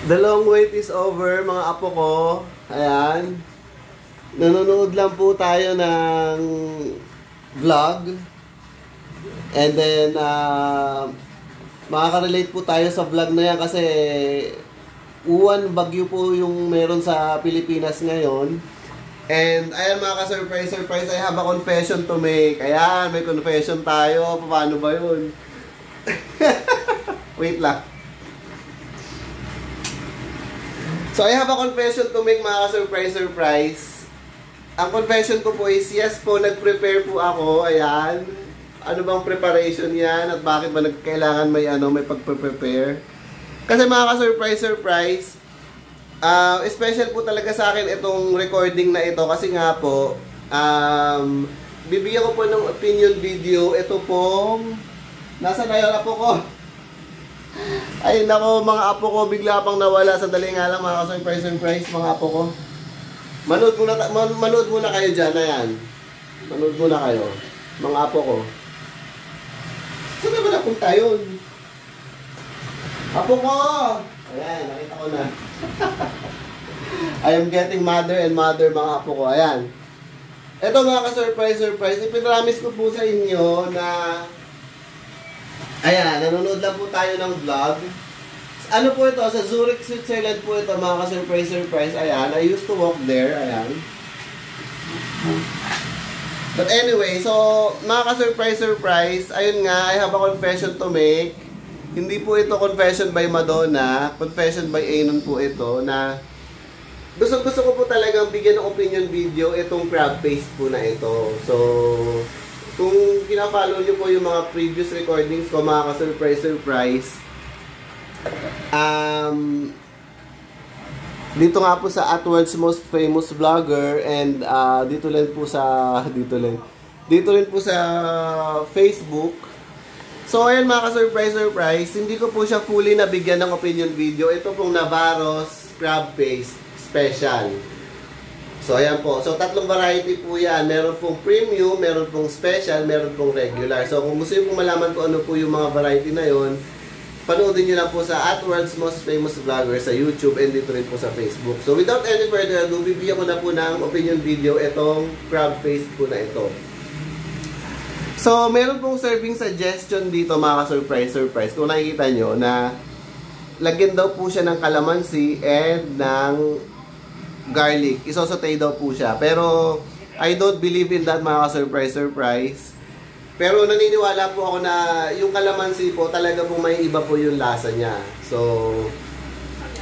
The long wait is over, mga apo ko. Ayan. Nanonood lang po tayo ng vlog. And then, makaka-relate po tayo sa vlog na yan kasi uwan, bagyo po yung meron sa Pilipinas ngayon. And, ayan mga ka-surprise, I have a confession to make. Ayan, may confession tayo. Paano ba yun? Wait lang. So, I have a confession to make mga ka-surprise. Ang confession ko po is, yes po, nag-prepare po ako. Ayan. Ano bang preparation yan? At bakit ba kailangan may pag-prepare? Kasi mga ka-surprise, special po talaga sa akin itong recording na ito. Kasi nga po, bibigyan ko po ng opinion video. Ito pong, nasa na yun apo ko? Ay nako, mga apo ko, bigla pang nawala. Sandali nga lang mga ka-surprise, mga apo ko. Manood muna kayo dyan, ayan. Manood muna kayo, mga apo ko. Saan na ba napunta yun? Apo ko! Ayan, nakita ko na. I am getting mother and mother, mga apo ko. Ayan. Ito mga ka-surprise. Ipinramis ko po sa inyo na ayan, nanonood lang po tayo ng vlog. Ano po ito? Sa Zurich, Switzerland po ito, mga ka-surprise. Ayan, I used to walk there. Ayan. But anyway, so, mga ka-surprise, ayun nga, I have a confession to make. Hindi po ito confession by Madonna, confession by Anon po ito, na gusto ko po talagang bigyan ng opinion video itong crab paste po na ito. So, kung kina-follow nyo po yung mga previous recordings ko, mga ka-surprise, dito nga po sa Atworld's most famous vlogger and dito rin po sa Facebook. So ayan mga ka-surprise, hindi ko po siya fully nabigyan ng opinion video. Ito pong Navarro's crab paste special. So ayan po, so tatlong variety po yan. Meron pong premium, meron pong special, meron pong regular. So kung gusto nyo pong malaman kung ano po yung mga variety na yon, panoodin nyo lang po sa Atworld's most famous vlogger sa YouTube and dito rin po sa Facebook. So without any further ado, bibigyan ko na po ng opinion video itong crab paste po na ito. So meron pong serving suggestion dito mga ka-surprise. Kung nakikita nyo na lagyan daw po siya ng calamansi and ng garlic. Isosotay daw po siya. Pero I don't believe in that mga ka-surprise. Pero naniniwala po ako na yung calamansi po talaga po may iba po yung lasa niya. So,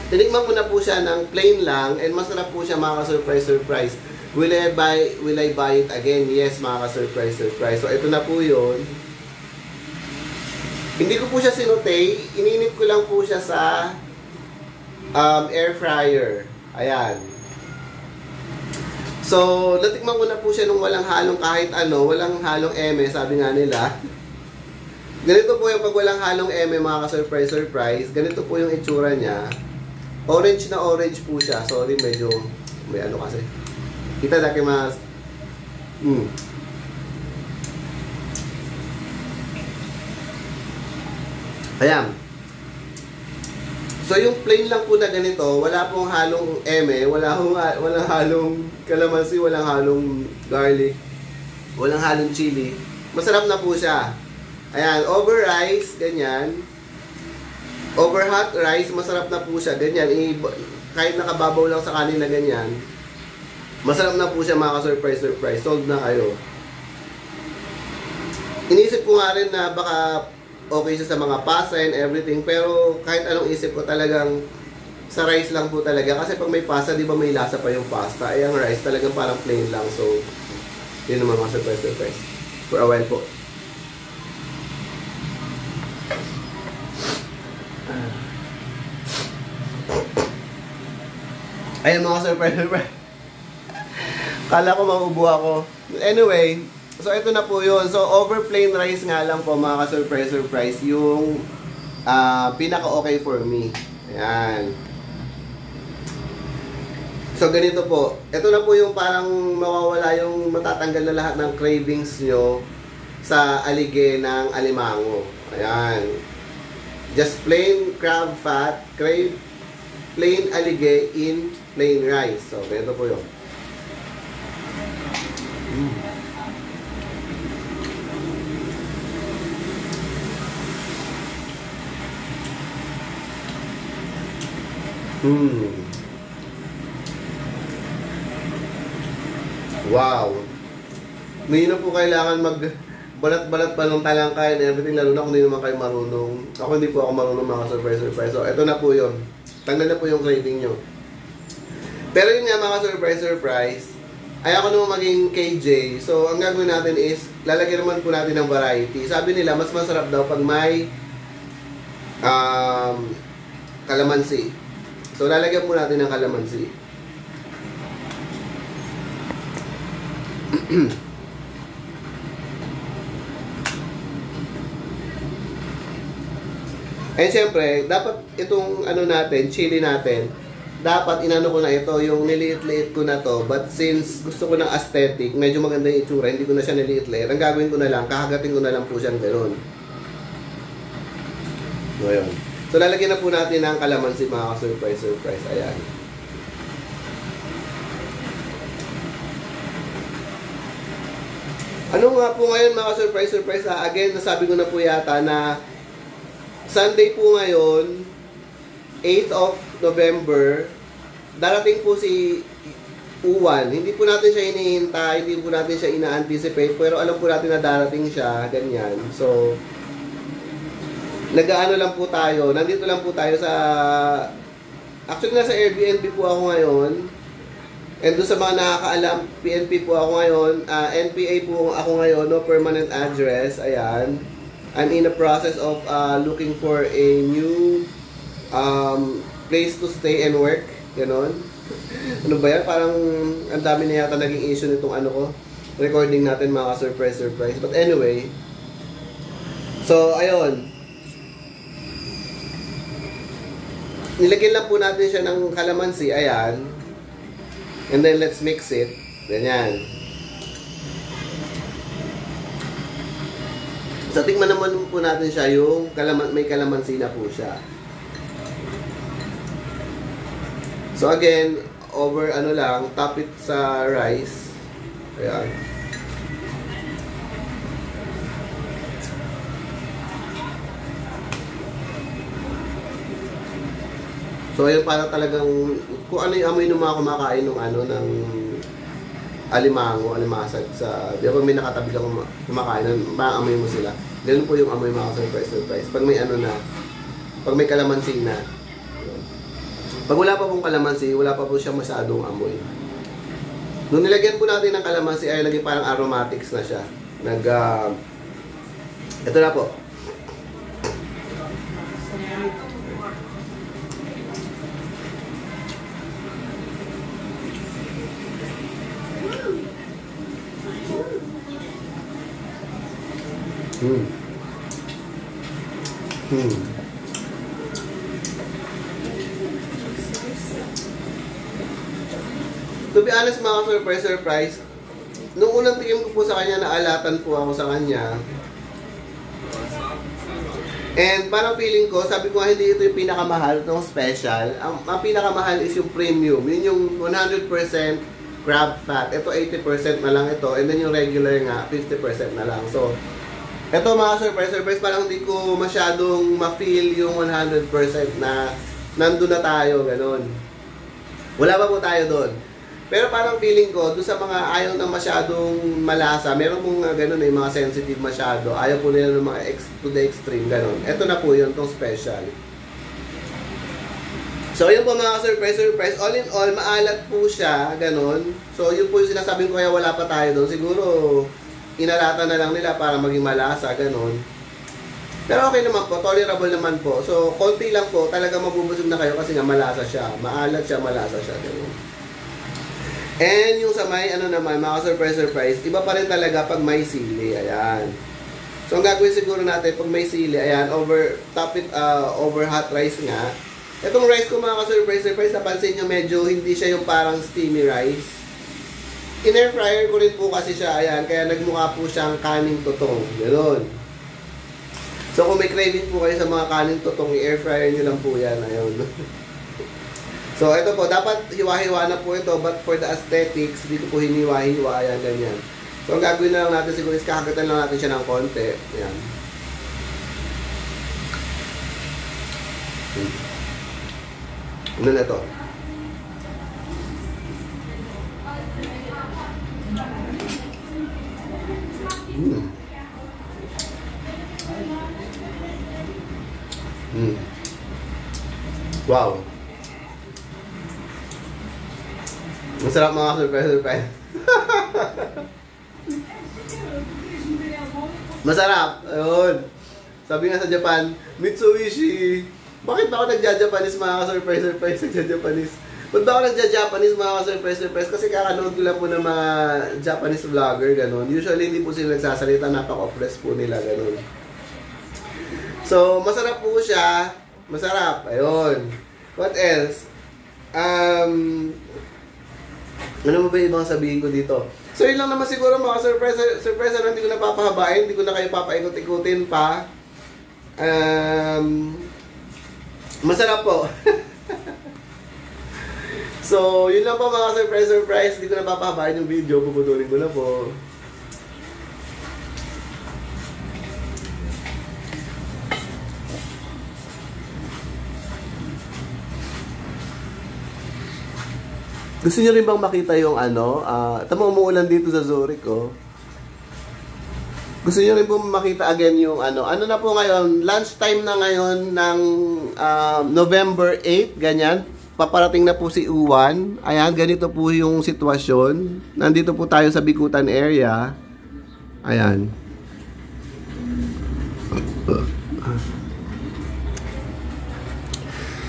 tinikman ko na po siya ng plain lang and masarap po siya mga ka-surprise. Will I buy it again? Yes mga ka-surprise. So, ito na po yun. Hindi ko po siya sinutay. Ininit ko lang po siya sa air fryer. Ayan. So, natikman ko na po siya nung walang halong kahit ano, walang halong eme, sabi nga nila. Ganito po yung pag walang halong eme, mga ka-surprise. Ganito po yung itsura niya. Orange na orange po siya. Sorry, medyo may ano kasi. Kita daki mas. Ayan. So yung plain lang po na ganito, wala pong halong eme, walang halong kalamansi, walang halong garlic, walang halong chili. Masarap na po siya. Ayan, over rice, ganyan. Over hot rice, masarap na po siya, ganyan. Kahit nakababaw lang sa kanin na ganyan, masarap na po siya mga ka-surprise. Sold na kayo. Inisip ko nga rin na baka okay siya sa mga pasta and everything, pero kahit anong isip ko talagang sa rice lang po talaga. Kasi pag may pasta, di ba may lasa pa yung pasta? Ay, ang rice talagang parang plain lang. So, yun naman mga surprise. For a while po. Ayun mga surprise. Kala ko mauubo ako. Anyway, so ito na po yun. So over plain rice nga lang po mga ka-surprise yung pinaka-okay for me. Ayan. So ganito po. Ito na po yung parang mawawala yung matatanggal na lahat ng cravings nyo sa alige ng alimango. Ayan. Just plain crab fat, plain alige in plain rice. So, ito po yun. Wow. Hindi na po kailangan balat-balat pa ng talangkay and everything, lalo na kung hindi naman kayo marunong. Ako hindi po ako marunong mga surprise. So, ito na po yun. Tanggal na po yung craving nyo. Pero yun nga mga surprise, ay ako naman maging KJ. So, ang gagawin natin is, lalagyan naman po natin ng variety. Sabi nila, mas masarap daw pag may kalamansi. So, lalagyan po natin ng kalamansi. And syempre, dapat itong ano natin, chili natin, dapat inano ko na ito, yung niliit-liit ko na to. But since gusto ko ng aesthetic, medyo maganda yung itsura, hindi ko na siya niliit-liit. Ang gagawin ko na lang, kakagatin ko na lang po siyang gano'n. So, yun. So, lalagyan na po natin ng kalamansi, mga surprise. Ayan. Ano nga po ngayon, mga surprise. Again, nasabi ko na po yata na Sunday po ngayon, 8th of November, darating po si Uwan. Hindi po natin siya hinihintay, hindi po natin siya ina-anticipate, pero alam po natin na darating siya, ganyan. So, nag-aano lang po tayo, nandito lang po tayo sa, actually nasa Airbnb po ako ngayon, and doon sa mga nakakaalam, PNP po ako ngayon, NPA po ako ngayon, no permanent address, ayan. I'm in the process of looking for a new place to stay and work, ganon. Ano ba yan? Parang ang dami na yata naging issue nitong ano ko, recording natin mga surprise. But anyway, so ayun, nilagyan lang po natin siya ng kalamansi, ayan, and then let's mix it, ganyan. So, tingnan naman po natin siya yung may kalamansi na po siya. So, again, over ano lang, top it sa rice. Ayan. So, ayun para talagang, kung ano yung amoy ng mga kumakain ng ano, ng alimasag sa, di ba may nakatabi kang kumakain, maamoy mo sila. Ganun po yung amoy mga surprise. Pag may ano na, pag may kalamansi na. Pag wala pa pong kalamansi, wala pa po siya masyadong amoy. Nung nilagyan po natin ng kalamansi, ay lagi parang aromatics na siya. Ito na po. To be honest mga surprise, nung unang tingin ko po sa kanya, naalatan po ako sa kanya. And parang feeling ko, sabi ko hindi ito yung pinakamahal, itong special. Ang pinakamahal is yung premium. Yun yung 100% crab fat. Ito 80% na lang ito. And then yung regular nga, 50% na lang. So, ito mga surprise, parang hindi ko masyadong ma-feel yung 100% na nandun na tayo, ganun. Wala pa po tayo doon. Pero parang feeling ko, doon sa mga ayaw na masyadong malasa, meron mong ganun mga sensitive masyado, ayaw po nila ng mga to the extreme, ganun. Ito na po yun, itong special. So, yun po mga surprise. All in all, maalat po siya, ganun. So, yun po yung sinasabing ko, kaya wala pa tayo doon. Siguro, inalata na lang nila para maging malasa, ganun. Pero okay naman po, tolerable naman po. So, konti lang po, talaga mabubusog na kayo kasi nga malasa siya. Maalat siya, malasa siya, ganun. And yung sa may, ano naman, mga surprise, iba pa rin talaga pag may sili, ayan. So, ang gagawin siguro natin, pag may sili, ayan, over hot rice nga. Itong rice ko mga ka-surprise, napansin nyo, medyo hindi siya yung parang steamy rice. In-air fryer ko rin po kasi siya, ayan, kaya nagmukha po siyang kaning tutong, gano'n. So, kung may craving po kayo sa mga kaning tutong, i-air fryer nyo lang po yan, ayun. So, ito po, dapat hiwa-hiwa na po ito, but for the aesthetics, dito po hiniwa-hiwa, yan, ganyan. So, ang gagawin na lang natin siguro is kakagatan lang natin siya ng konti. Yan. Ano na ito? Wow. Masarap mga surprise. Masarap. Ayun. Sabi nga sa Japan, Mitsubishi. Bakit ba ako nagja-Japanese mga surprise? Nagja-Japanese. Ba't ba ako nagja-Japanese mga surprise? Kasi kakanood ko lang po ng mga Japanese vlogger, ganun. Usually hindi po sila nagsasalita, napaka-oppress po nila, ganun. So, masarap po siya. Masarap. Ayun. What else? Ano mo ba yung ibang sabihin ko dito? So, yun lang naman siguro mga surprise na hindi ko na papahabain. Hindi ko na kayo papaikot-ikutin pa. Masarap po. So, yun lang po mga surprise. Hindi ko na papahabain yung video. Puputulin ko na po. Gusto niyo rin bang makita yung ano? Tama, umuulan dito sa Zurich, oh. Gusto niyo rin po makita again yung ano? Ano na po ngayon? Lunchtime na ngayon ng November 8, ganyan. Paparating na po si Uwan. Ayan, ganito po yung sitwasyon. Nandito po tayo sa Bikutan area. Ayan.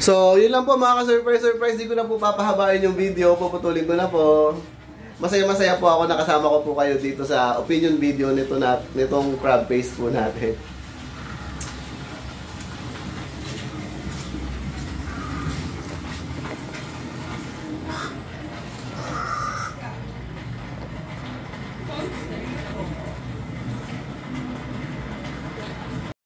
So, yun lang po mga ka-surprise. Di ko na po papahabain yung video. Puputulin ko na po. Masaya-masaya po ako. Nakasama ko po kayo dito sa opinion video nitong crab paste po natin.